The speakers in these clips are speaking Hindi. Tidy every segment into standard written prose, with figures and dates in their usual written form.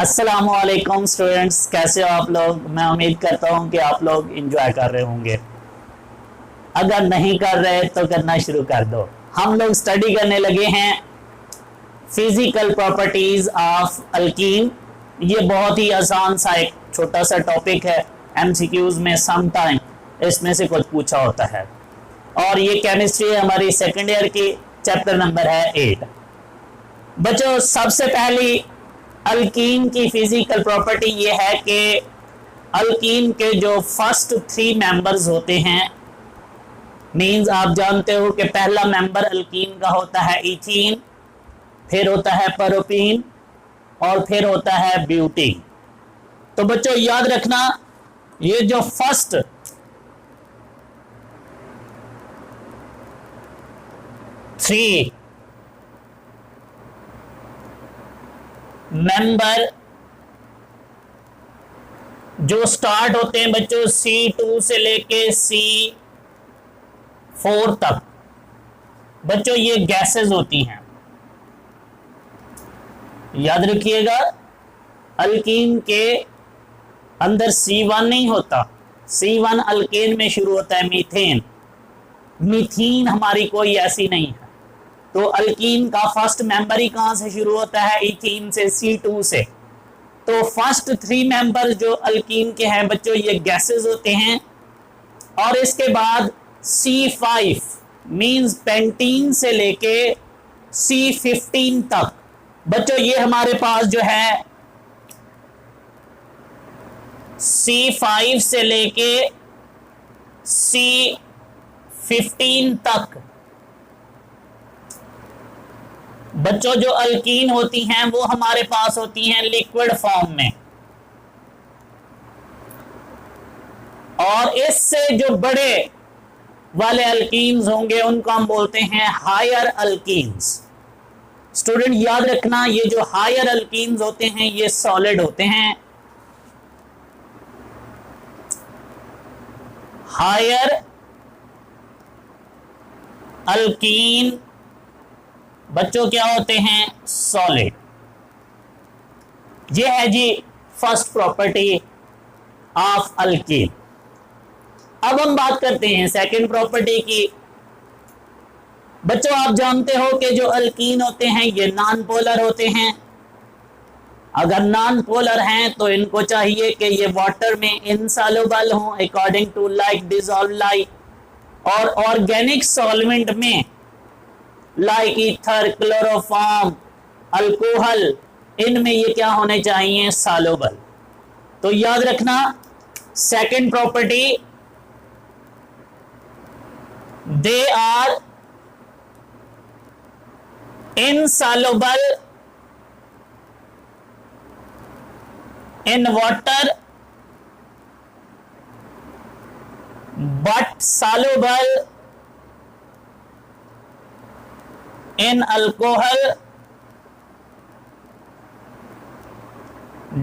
अस्सलामुअलैकुम स्टूडेंट्स, कैसे हो आप लोग। मैं उम्मीद करता हूँ कि आप लोग एंजॉय कर रहे होंगे। अगर नहीं कर रहे तो करना शुरू कर दो। हम लोग स्टडी करने लगे हैं फिजिकल प्रॉपर्टीज ऑफ अल्कीन। ये बहुत ही आसान सा एक छोटा सा टॉपिक है। एमसीक्यूज में सम टाइम इसमें से कुछ पूछा होता है। और ये केमिस्ट्री हमारी सेकेंड ईयर की चैप्टर नंबर है 8। बच्चों, सबसे पहली अल्कीन की फिजिकल प्रॉपर्टी ये है कि अल्कीन के जो फर्स्ट 3 मेंबर्स होते हैं, मींस आप जानते हो कि पहला मेंबर अल्कीन का होता है इथीन, फिर होता है प्रोपीन और फिर होता है ब्यूटीन। तो बच्चों याद रखना, ये जो फर्स्ट थ्री मेंबर जो स्टार्ट होते हैं बच्चों C2 से लेके C4 तक, बच्चों ये गैसेस होती हैं। याद रखिएगा, अल्कीन के अंदर C1 नहीं होता। C1 अल्केन में शुरू होता है मीथेन। मीथीन हमारी कोई ऐसी नहीं है। तो अल्कीन का फर्स्ट मेंबर ही कहां से शुरू होता है? इथीन से, C2 से। तो फर्स्ट 3 मेंबर जो अल्कीन के हैं बच्चों, ये गैसेस होते हैं। और इसके बाद C5 मींस पेंटीन से लेके C15 तक बच्चों, ये हमारे पास जो है C5 से लेके C15 तक बच्चों जो अल्कीन होती हैं वो हमारे पास होती हैं लिक्विड फॉर्म में। और इससे जो बड़े वाले अल्कीन्स होंगे उनको हम बोलते हैं हायर अल्कीन्स। स्टूडेंट याद रखना, ये जो हायर अल्कीन्स होते हैं ये सॉलिड होते हैं। हायर अल्कीन बच्चों क्या होते हैं? सॉलिड। ये है जी फर्स्ट प्रॉपर्टी ऑफ अल्कीन। अब हम बात करते हैं सेकंड प्रॉपर्टी की। बच्चों आप जानते हो कि जो अल्कीन होते हैं ये नॉन पोलर होते हैं। अगर नॉन पोलर हैं तो इनको चाहिए कि ये वाटर में इनसॉल्युबल हों according to like dissolve like, और ऑर्गेनिक सॉल्वेंट में लाइक ईथर, क्लोरोफॉर्म, अल्कोहल, इनमें ये क्या होने चाहिए? सॉल्युबल। तो याद रखना, second property, they are insoluble in water but soluble in alcohol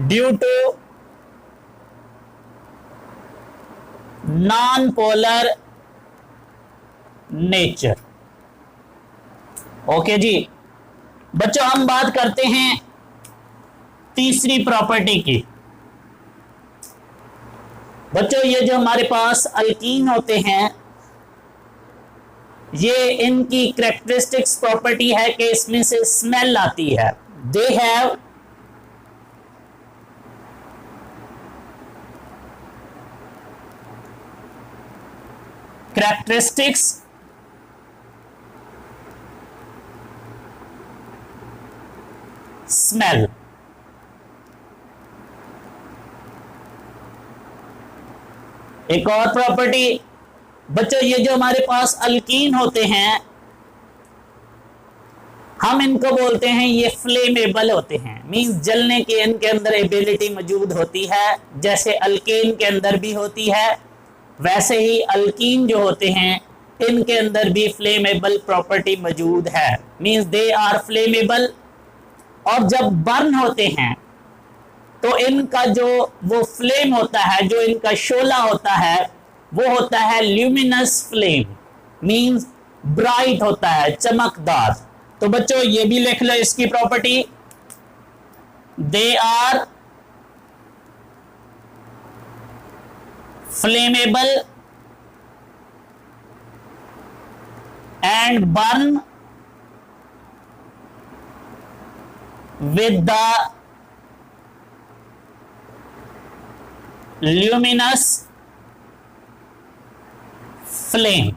due to non-polar nature। Okay जी बच्चों, हम बात करते हैं तीसरी प्रॉपर्टी की। बच्चों ये जो हमारे पास अल्कीन होते हैं, ये इनकी कैरेक्टरिस्टिक्स प्रॉपर्टी है कि इसमें से स्मेल आती है। They have characteristics smell. एक और प्रॉपर्टी बच्चों, ये जो हमारे पास अल्कीन होते हैं हम इनको बोलते हैं ये फ्लेमेबल होते हैं। मींस जलने की इनके अंदर एबिलिटी मौजूद होती है। जैसे अल्केन के अंदर भी होती है, वैसे ही अल्कीन जो होते हैं इनके अंदर भी फ्लेमेबल प्रॉपर्टी मौजूद है। Means they are flammable. और जब बर्न होते हैं तो इनका जो वो फ्लेम होता है, जो इनका शोला होता है, वो होता है ल्यूमिनस फ्लेम, मींस ब्राइट होता है, चमकदार। तो बच्चों ये भी लिख लो इसकी property. They are flammable and burn with the luminous flame.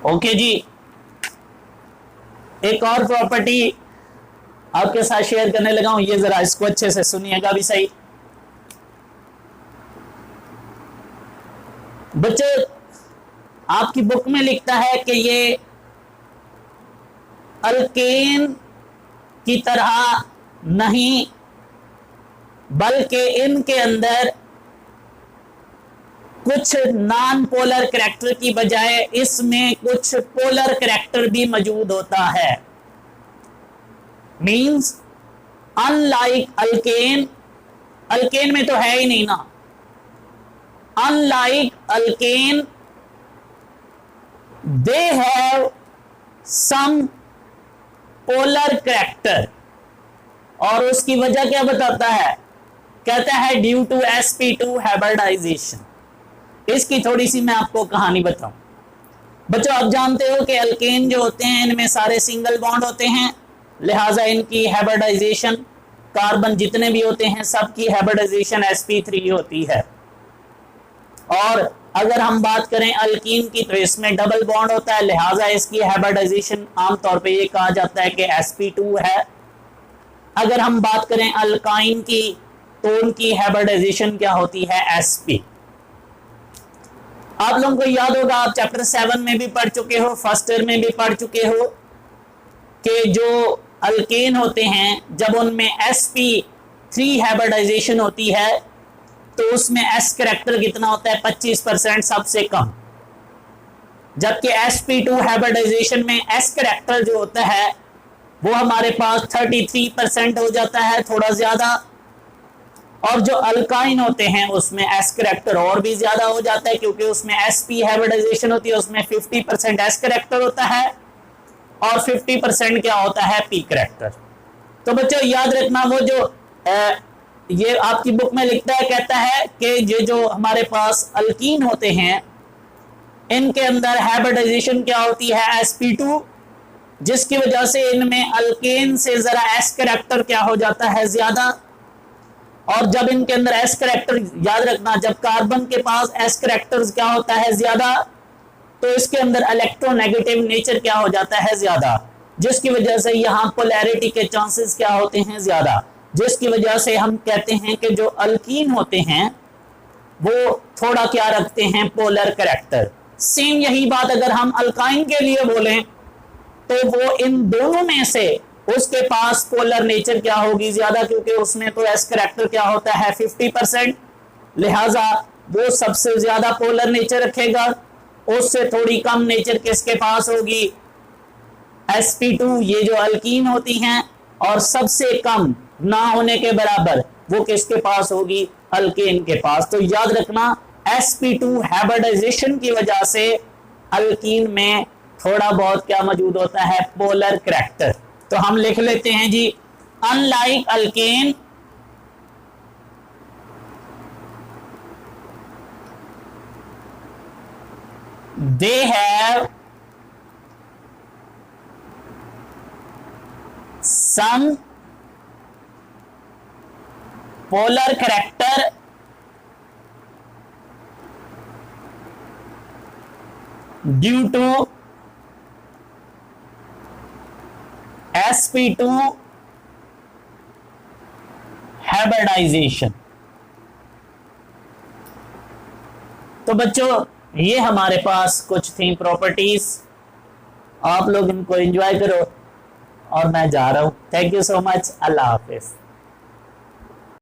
Okay जी, एक और प्रॉपर्टी आपके साथ शेयर करने लगा हूं, ये जरा इसको अच्छे से सुनिएगा भी सही। बच्चे, आपकी बुक में लिखता है कि ये अल्केन की तरह नहीं, बल्कि इनके अंदर कुछ नॉन पोलर करैक्टर की बजाय इसमें कुछ पोलर करैक्टर भी मौजूद होता है। मींस अनलाइक अल्केन, अल्केन में तो है ही नहीं ना, unlike alkane they have some polar character. और उसकी वजह क्या बताता है? कहता है ड्यू टू sp2 हाइब्रिडाइजेशन। इसकी थोड़ी सी मैं आपको कहानी बताऊं। बच्चों, आप जानते हो कि अल्केन जो होते हैं इनमें सारे सिंगल बॉन्ड होते हैं, लिहाजा इनकी हाइब्रिडाइजेशन, कार्बन जितने भी होते हैं सबकी हाइब्रिडाइजेशन sp3 होती है। और अगर हम बात करें अल्कीन की तो इसमें डबल बॉन्ड होता है, लिहाजा इसकी हाइब्रिडाइजेशन आमतौर पे ये कहा जाता है कि sp2 है। अगर हम बात करें अल्काइन की तो उनकी हाइब्रिडाइजेशन क्या होती है? sp। आप लोगों को याद होगा, आप चैप्टर 7 में भी पढ़ चुके हो, फर्स्ट ईयर में भी पढ़ चुके हो कि जो अल्केन होते हैं जब उनमें sp3 हाइब्रिडाइजेशन होती है तो उसमें s करैक्टर कितना होता है? 25%, सबसे कम। जबकि sp2 हाइब्रिडाइजेशन में s करैक्टर जो होता है वो हमारे पास 33% हो जाता है, थोड़ा ज्यादा। और जो अल्काइन होते हैं उसमें s करैक्टर और भी ज्यादा हो जाता है, क्योंकि उसमें sp हाइब्रिडाइजेशन होती है, उसमें 50% s करैक्टर होता है और 50% क्या होता है? p character. तो बच्चों याद रखना, वो जो ये आपकी बुक में लिखता है, कहता है कि ये जो हमारे पास अल्कीन होते हैं इनके अंदर हाइब्रिडाइजेशन क्या होती है? sp2, जिसकी वजह से इनमें अल्केन से जरा s करैक्टर क्या हो जाता है? ज्यादा। और जब इनके अंदर s करैक्टर, याद रखना, जब कार्बन के पास s करैक्टर क्या होता है? ज्यादा, तो इसके अंदर इलेक्ट्रोनेगेटिव नेचर क्या हो जाता है? ज्यादा, जिसकी वजह से यहाँ पोलैरिटी के चांसेस क्या होते हैं? ज्यादा, जिसकी वजह से हम कहते हैं कि जो अल्कीन होते हैं वो थोड़ा क्या रखते हैं? Polar character. सेम यही बात अगर हम अल्काइन के लिए बोलें तो वो इन दोनों में से उसके पास पोलर नेचर क्या होगी? ज्यादा, क्योंकि उसमें तो s करैक्टर क्या होता है? 50%, लिहाजा वो सबसे ज्यादा पोलर नेचर रखेगा। उससे थोड़ी कम नेचर किसके पास होगी? sp2, ये जो अल्कीन होती हैं, और सबसे कम ना होने के बराबर वो किसके पास होगी? अल्केन के पास। तो याद रखना, sp2 हाइब्रिडाइजेशन की वजह से अल्कीन में थोड़ा बहुत क्या मौजूद होता है? Polar character. तो हम लिख लेते हैं जी, unlike alkane they have some polar character due to sp2 hybridization. तो बच्चों ये हमारे पास कुछ थी प्रॉपर्टीज, आप लोग इनको एंजॉय करो और मैं जा रहा हूं। Thank you so much, Allah Hafiz.